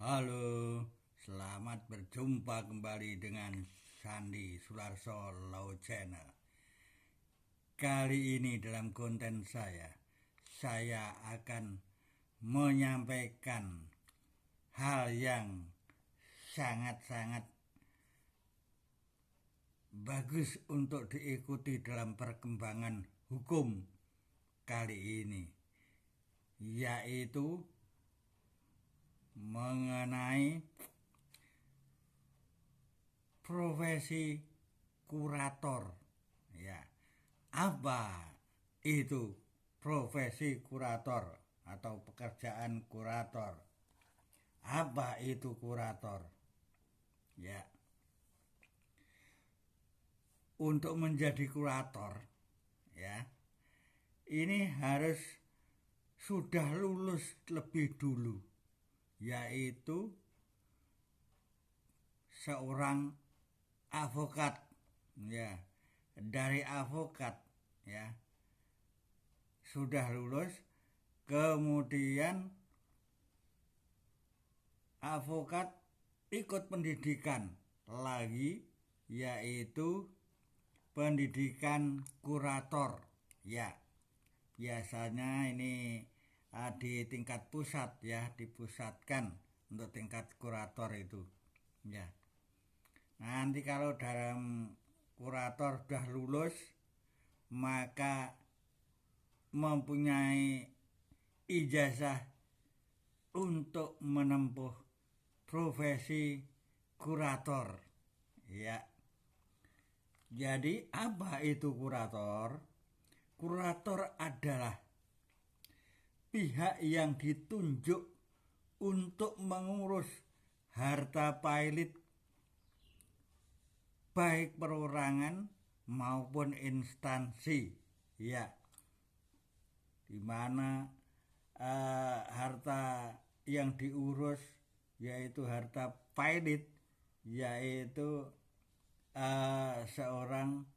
Halo, selamat berjumpa kembali dengan Sandi Sularso Law Channel. Kali ini dalam konten saya akan menyampaikan hal yang sangat-sangat bagus untuk diikuti dalam perkembangan hukum kali ini, yaitu mengenai profesi kurator. Ya, apa itu profesi kurator atau pekerjaan kurator? Apa itu kurator? Ya, untuk menjadi kurator, ya, ini harus sudah lulus lebih dulu, yaitu seorang avokat, ya, dari avokat, ya, sudah lulus, kemudian avokat ikut pendidikan lagi, yaitu pendidikan kurator. Ya, biasanya ini di tingkat pusat, ya, dipusatkan untuk tingkat kurator itu. Ya, nanti kalau dalam kurator sudah lulus, maka mempunyai ijazah untuk menempuh profesi kurator. Ya, jadi apa itu kurator? Kurator adalah pihak yang ditunjuk untuk mengurus harta pailit baik perorangan maupun instansi, ya, di mana harta yang diurus yaitu harta pailit, yaitu seorang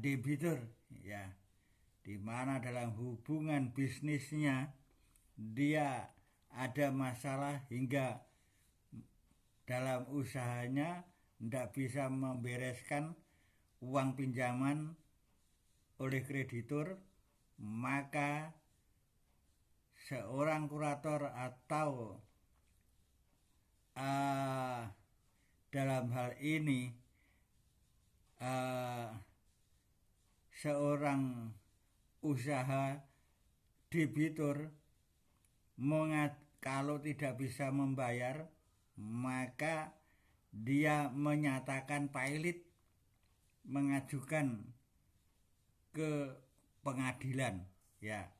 debitur, ya, di mana dalam hubungan bisnisnya dia ada masalah hingga dalam usahanya tidak bisa membereskan uang pinjaman oleh kreditur, maka seorang kurator atau dalam hal ini seorang usaha debitur kalau tidak bisa membayar, maka dia menyatakan pailit, mengajukan ke pengadilan. Ya,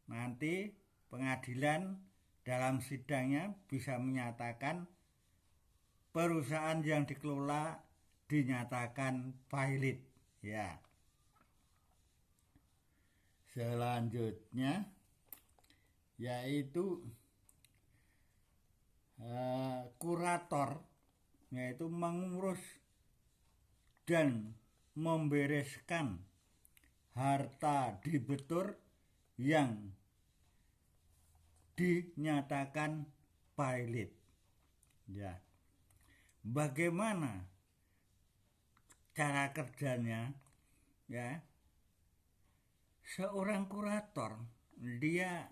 nanti pengadilan dalam sidangnya bisa menyatakan perusahaan yang dikelola dinyatakan pailit. Ya, selanjutnya yaitu kurator, yaitu mengurus dan membereskan harta debitur yang dinyatakan pailit. Ya, bagaimana cara kerjanya? Ya, seorang kurator dia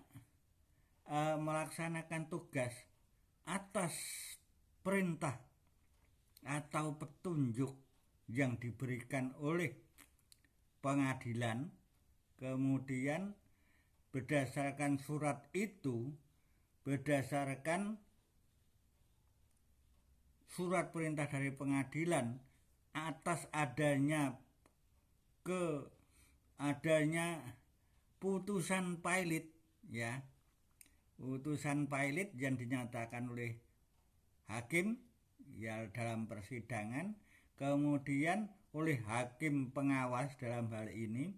melaksanakan tugas atas perintah atau petunjuk yang diberikan oleh pengadilan, kemudian berdasarkan surat itu, berdasarkan surat perintah dari pengadilan atas adanya putusan pailit, ya, putusan pailit yang dinyatakan oleh hakim, ya, dalam persidangan, kemudian oleh hakim pengawas dalam hal ini,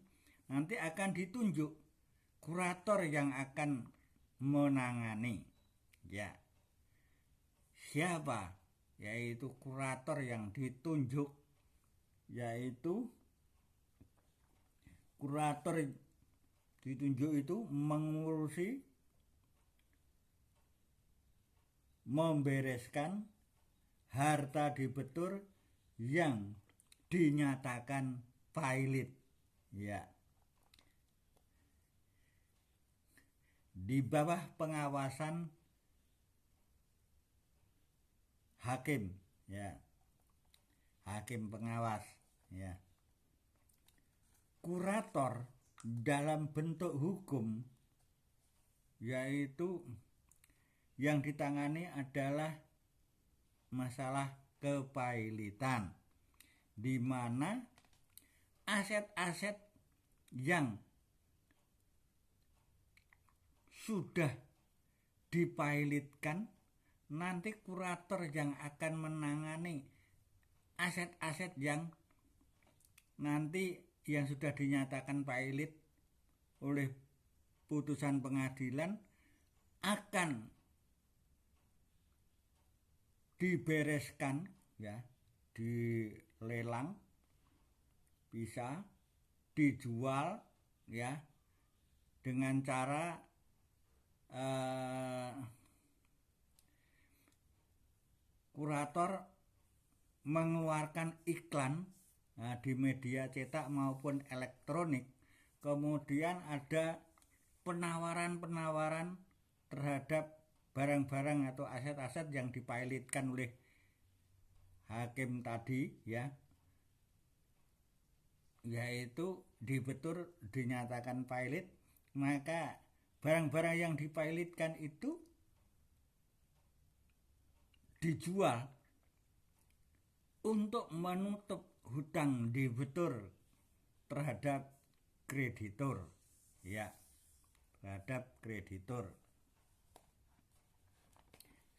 nanti akan ditunjuk kurator yang akan menangani. Ya, siapa? Yaitu kurator yang ditunjuk, yaitu kurator ditunjuk itu mengurusi membereskan harta debitur yang dinyatakan valid, ya, di bawah pengawasan hakim, ya, hakim pengawas, ya. Kurator dalam bentuk hukum yaitu yang ditangani adalah masalah kepailitan, di mana aset-aset yang sudah dipailitkan, nanti kurator yang akan menangani aset-aset yang nanti yang sudah dinyatakan pailit oleh putusan pengadilan akan dibereskan, ya, dilelang, bisa dijual, ya, dengan cara kurator mengeluarkan iklan di media cetak maupun elektronik, kemudian ada penawaran-penawaran terhadap barang-barang atau aset-aset yang dipailitkan oleh hakim tadi, ya, yaitu debitur dinyatakan pailit, maka barang-barang yang dipailitkan itu dijual untuk menutup hutang debitur terhadap kreditur, ya, terhadap kreditur.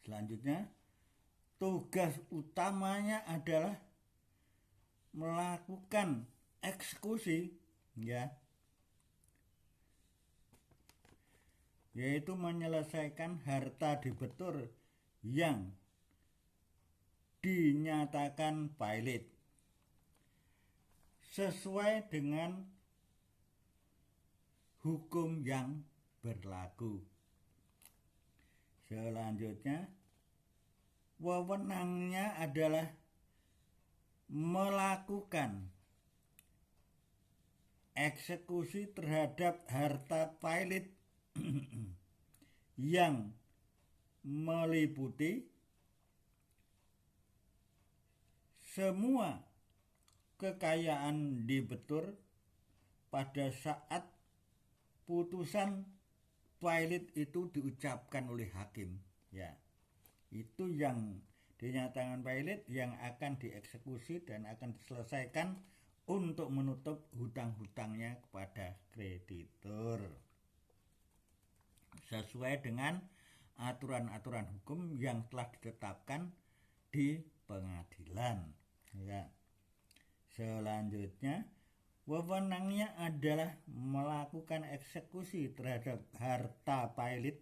Selanjutnya, tugas utamanya adalah melakukan eksekusi, ya, yaitu menyelesaikan harta debitur yang dinyatakan pailit sesuai dengan hukum yang berlaku. Selanjutnya, wewenangnya adalah melakukan eksekusi terhadap harta pailit yang meliputi semua kekayaan debitur pada saat putusan pailit itu diucapkan oleh hakim, ya. Itu yang dinyatakan pailit yang akan dieksekusi dan akan diselesaikan untuk menutup hutang-hutangnya kepada kreditur sesuai dengan aturan-aturan hukum yang telah ditetapkan di pengadilan, ya. Selanjutnya, wewenangnya adalah melakukan eksekusi terhadap harta pailit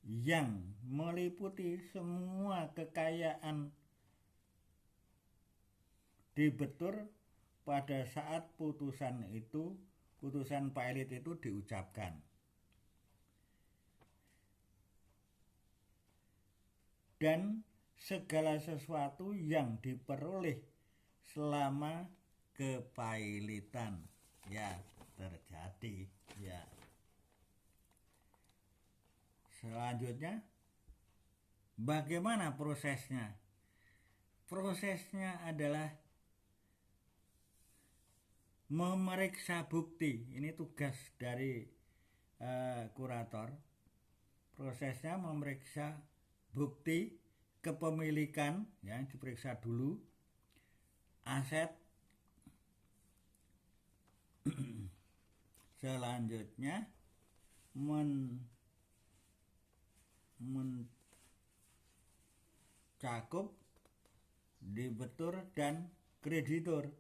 yang meliputi semua kekayaan debitur pada saat putusan pailit itu diucapkan. Dan segala sesuatu yang diperoleh selama kepailitan, ya, terjadi, ya. Selanjutnya, bagaimana prosesnya? Prosesnya adalah memeriksa bukti. Ini tugas dari kurator. Prosesnya memeriksa bukti kepemilikan, ya, diperiksa dulu aset. Selanjutnya mencakup debitur dan kreditur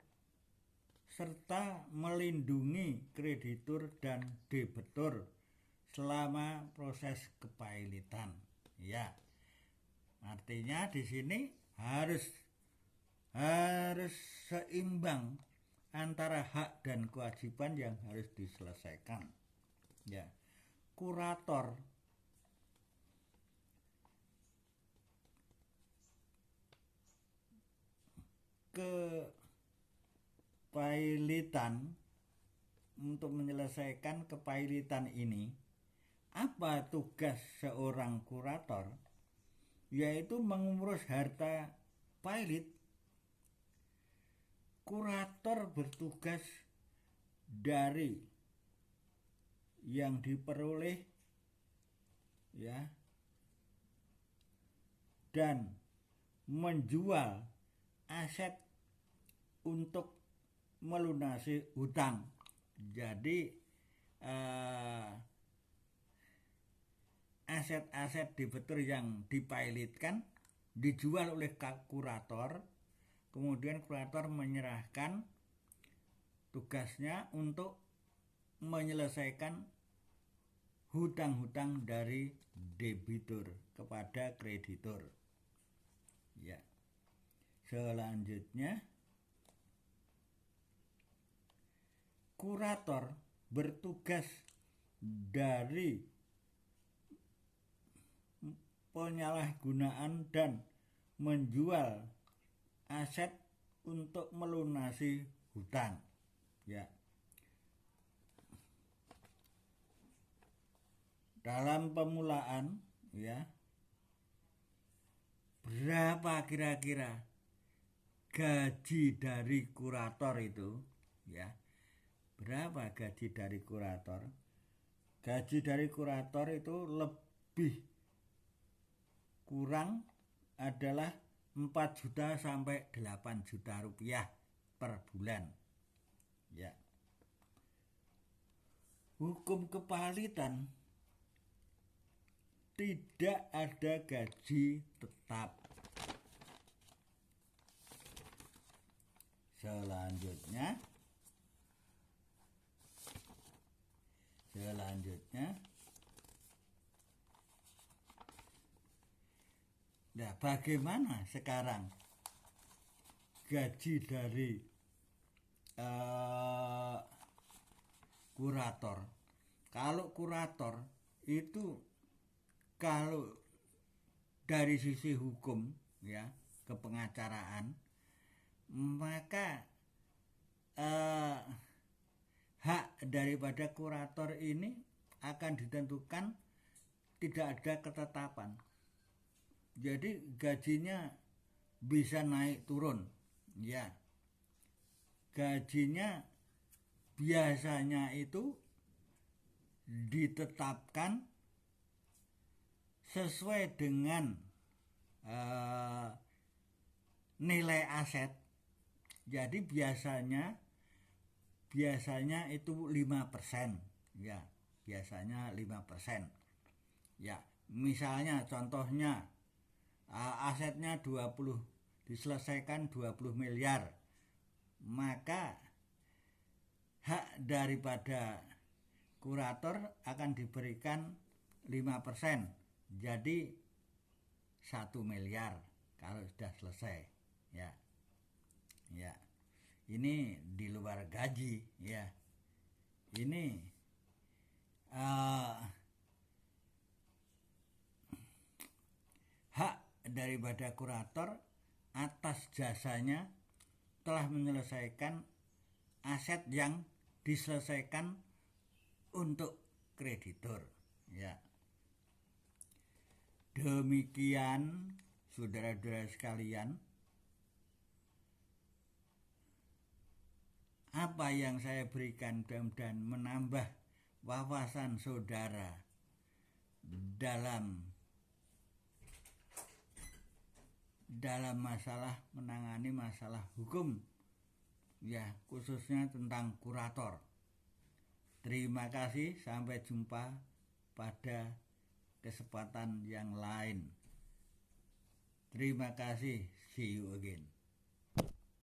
serta melindungi kreditur dan debitur selama proses kepailitan, ya. Artinya di sini harus seimbang antara hak dan kewajiban yang harus diselesaikan, ya. Kurator kepailitan, untuk menyelesaikan kepailitan ini, apa tugas seorang kurator? Yaitu mengurus harta pailit. Kurator bertugas dari yang diperoleh, ya, dan menjual aset untuk melunasi hutang. Jadi aset-aset debitur yang dipailitkan dijual oleh kurator, kemudian kurator menyerahkan tugasnya untuk menyelesaikan hutang-hutang dari debitur kepada kreditur. Ya. Selanjutnya, kurator bertugas dari penyalahgunaan dan menjual aset untuk melunasi hutang. Ya. Dalam pemulaan, ya, berapa kira-kira gaji dari kurator itu, ya? Berapa gaji dari kurator? Gaji dari kurator itu lebih kurang adalah 4 juta sampai 8 juta rupiah per bulan. Ya. Hukum kepalitan tidak ada gaji tetap. Selanjutnya, nah, bagaimana sekarang gaji dari kurator? Kalau kurator itu, kalau dari sisi hukum, ya, kepengacaraan, maka hak daripada kurator ini akan ditentukan, tidak ada ketetapan. Jadi gajinya bisa naik turun, ya. Gajinya biasanya itu ditetapkan sesuai dengan nilai aset. Jadi biasanya itu 5%, ya. Biasanya 5%. Ya, misalnya contohnya asetnya 20, diselesaikan 20 miliar. Maka hak daripada kurator akan diberikan 5%. Jadi 1 miliar kalau sudah selesai, ya. Ya. Ini di luar gaji, ya. Ini hak daripada kurator atas jasanya telah menyelesaikan aset yang diselesaikan untuk kreditur, ya. Demikian, saudara-saudara sekalian, apa yang saya berikan mudah-mudahan menambah wawasan saudara dalam masalah menangani masalah hukum, ya, khususnya tentang kurator. Terima kasih, sampai jumpa pada kesempatan yang lain. Terima kasih, see you again.